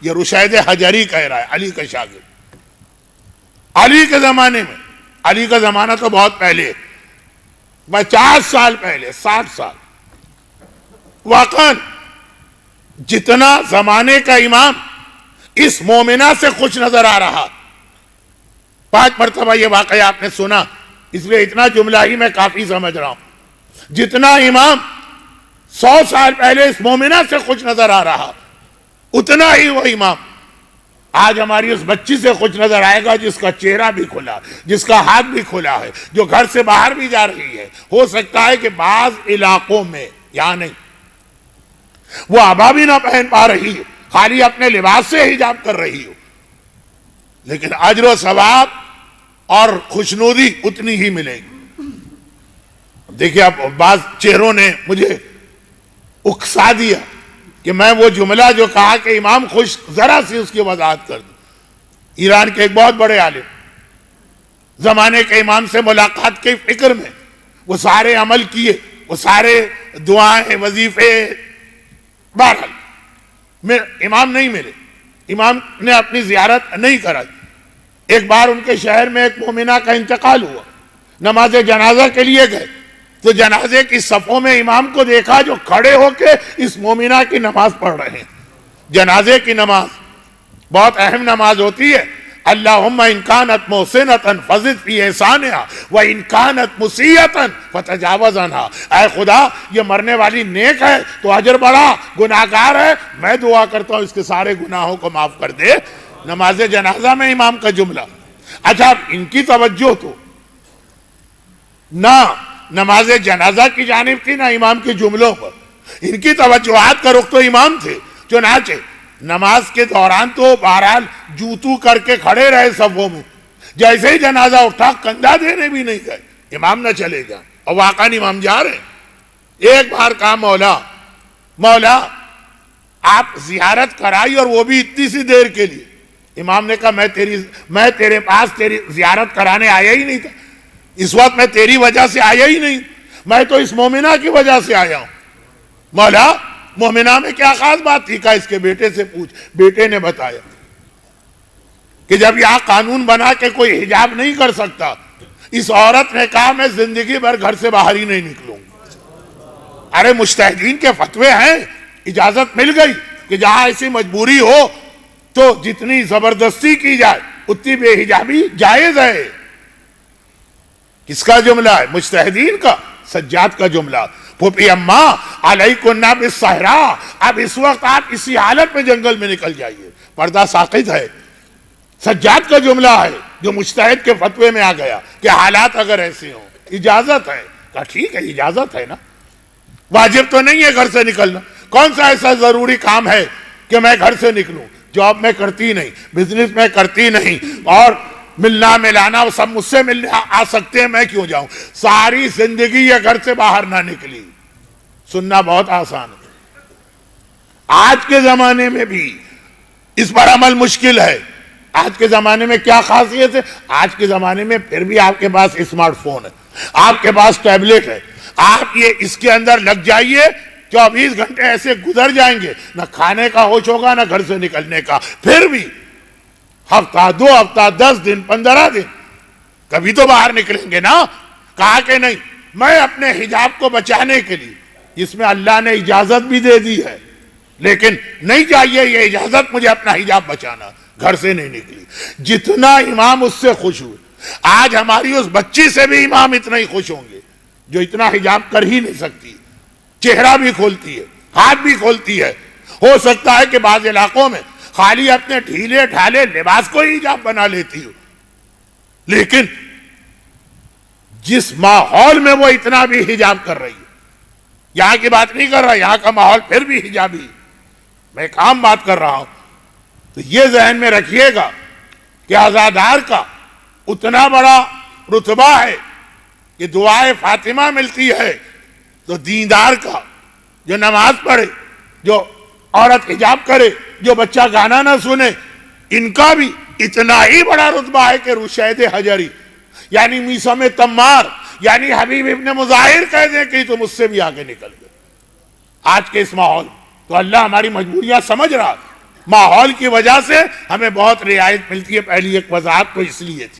یہ رشید حجری کہہ رہا ہے، علی کا شاگرد۔ علی کے زمانے میں، علی کا زمانہ تو بہت پہلے، 50 سال پہلے، 60 سال، واقعاً جتنا زمانے کا امام اس مومنہ سے خوش نظر آ رہا، 5 مرتبہ یہ واقعہ آپ نے سنا، اس لیے اتنا جملہ ہی میں کافی سمجھ رہا ہوں۔ جتنا امام 100 سال پہلے اس مومنہ سے خوش نظر آ رہا، اتنا ہی وہ امام آج ہماری اس بچی سے خوش نظر آئے گا جس کا چہرہ بھی کھلا، جس کا ہاتھ بھی کھلا ہے، جو گھر سے باہر بھی جا رہی ہے۔ ہو سکتا ہے کہ بعض علاقوں میں، یہاں نہیں، وہ عبا بھی نہ پہن پا رہی ہے، خالی اپنے لباس سے حجاب کر رہی ہو، لیکن اجر و ثواب اور خوشنودی اتنی ہی ملے گی۔ دیکھیں اب بعض چہروں نے مجھے اکسا دیا کہ میں وہ جملہ جو کہا کہ امام خوش، ذرا سی اس کی وضاحت کر دوں۔ ایران کے ایک بہت بڑے عالم، زمانے کے امام سے ملاقات کے فکر میں وہ سارے عمل کیے، وہ سارے دعائیں، وظیفے، بہرحال میں امام نہیں ملے، امام نے اپنی زیارت نہیں کرائی۔ ایک بار ان کے شہر میں ایک مومنہ کا انتقال ہوا، نماز جنازہ کے لیے گئے تو جنازے کی صفوں میں امام کو دیکھا جو کھڑے ہو کے اس مومنہ کی نماز پڑھ رہے ہیں۔ جنازے کی نماز بہت اہم نماز ہوتی ہے۔ اللہم ان کانت محسنۃ فزد فی احسانہا وان کانت مسیئۃ فتجاوز عنہا۔ اے خدا، یہ مرنے والی نیک ہے تو اجر بڑھا، گناہگار ہے میں دعا کرتا ہوں اس کے سارے گناہوں کو معاف کر دے۔ نماز جنازہ میں امام کا جملہ۔ اچھا، ان کی توجہ تو نہ نماز جنازہ کی جانب تھی نہ امام کے جملوں پر، ان کی توجہات کا رخ تو امام تھے۔ چنانچہ نماز کے دوران تو بہرحال جوتو کر کے کھڑے رہے صفوں میں، جیسے ہی جنازہ اٹھا کندھا دینے بھی نہیں گئے، امام نہ چلے گا، اور واقعاً امام جا رہے ہیں۔ ایک بار کہا مولا آپ زیارت کرائی، اور وہ بھی اتنی سی دیر کے لیے۔ امام نے کہا میں تیرے پاس تیری زیارت کرانے آیا ہی نہیں تھا، اس وقت میں تیری وجہ سے آیا ہی نہیں، میں تو اس مومنہ کی وجہ سے آیا ہوں۔ مولا، مومنہ میں کیا خاص بات تھی؟ کہا اس کے بیٹے سے پوچھ۔ بیٹے نے بتایا کہ جب یہاں قانون بنا کہ کوئی حجاب نہیں کر سکتا، اس عورت نے کہا میں زندگی بھر گھر سے باہر ہی نہیں نکلوں گی۔ ارے مجتہدین کے فتوے ہیں، اجازت مل گئی کہ جہاں ایسی مجبوری ہو تو جتنی زبردستی کی جائے اتنی بے حجابی جائز ہے۔ کس کا جملہ ہے؟ مجتہدین کا، سجاد کا جملہ۔ پھوپھی اماں علیکن بالصحرا، اب اس وقت آپ اسی حالت میں جنگل میں نکل جائیے، پردہ ساقط ہے۔ سجاد کا جملہ ہے جو مجتہد کے فتوے میں آ گیا کہ حالات اگر ایسے ہوں اجازت ہے۔ کہا ٹھیک ہے، اجازت ہے نا، واجب تو نہیں ہے گھر سے نکلنا۔ کون سا ایسا ضروری کام ہے کہ میں گھر سے نکلوں؟ جاب میں کرتی نہیں، بزنس میں کرتی نہیں، اور ملنا ملانا وہ سب مجھ سے ملنے آ سکتے ہیں، میں کیوں جاؤں؟ ساری زندگی یہ گھر سے باہر نہ نکلی۔ سننا بہت آسان ہے، آج کے زمانے میں بھی اس پر عمل مشکل ہے۔ آج کے زمانے میں کیا خاصیت ہے؟ آج کے زمانے میں پھر بھی آپ کے پاس اسمارٹ فون ہے، آپ کے پاس ٹیبلٹ ہے، آپ یہ اس کے اندر لگ جائیے، 24 گھنٹے ایسے گزر جائیں گے، نہ کھانے کا ہوش ہوگا نہ گھر سے نکلنے کا۔ پھر بھی ہفتہ، 2 ہفتہ، 10 دن، 15 دن کبھی تو باہر نکلیں گے نا۔ کہا کہ نہیں، میں اپنے حجاب کو بچانے کے لیے، جس میں اللہ نے اجازت بھی دے دی ہے، لیکن نہیں چاہیے یہ اجازت مجھے اپنا حجاب بچانا، گھر سے نہیں نکلی۔ جتنا امام اس سے خوش ہوئے، آج ہماری اس بچی سے بھی امام اتنا ہی خوش ہوں گے جو اتنا حجاب کر ہی نہیں سکتی، چہرہ بھی کھولتی ہے، ہاتھ بھی کھولتی ہے۔ ہو سکتا ہے کہ بعض علاقوں میں خالی اپنے ڈھیلے ڈھالے لباس کو ہی حجاب بنا لیتی ہو، لیکن جس ماحول میں وہ اتنا بھی حجاب کر رہی ہے، یہاں کی بات نہیں کر رہا، یہاں کا ماحول پھر بھی حجابی، میں ایک عام بات کر رہا ہوں۔ تو یہ ذہن میں رکھیے گا کہ عزادار کا اتنا بڑا رتبہ ہے کہ دعائے فاطمہ ملتی ہے، تو دیندار کا جو نماز پڑھے، جو عورت حجاب کرے، جو بچہ گانا نہ سنے، ان کا بھی اتنا ہی بڑا رتبہ ہے کہ رشید حجری یعنی میثم تمار یعنی حبیب ابن مظاہر کہہ دیں کہ تم اس سے بھی آگے نکل گئے۔ آج کے اس ماحول تو اللہ ہماری مجبوریاں سمجھ رہا، ماحول کی وجہ سے ہمیں بہت رعایت ملتی ہے. پہلی ایک وضاحت تو اس لیے تھی.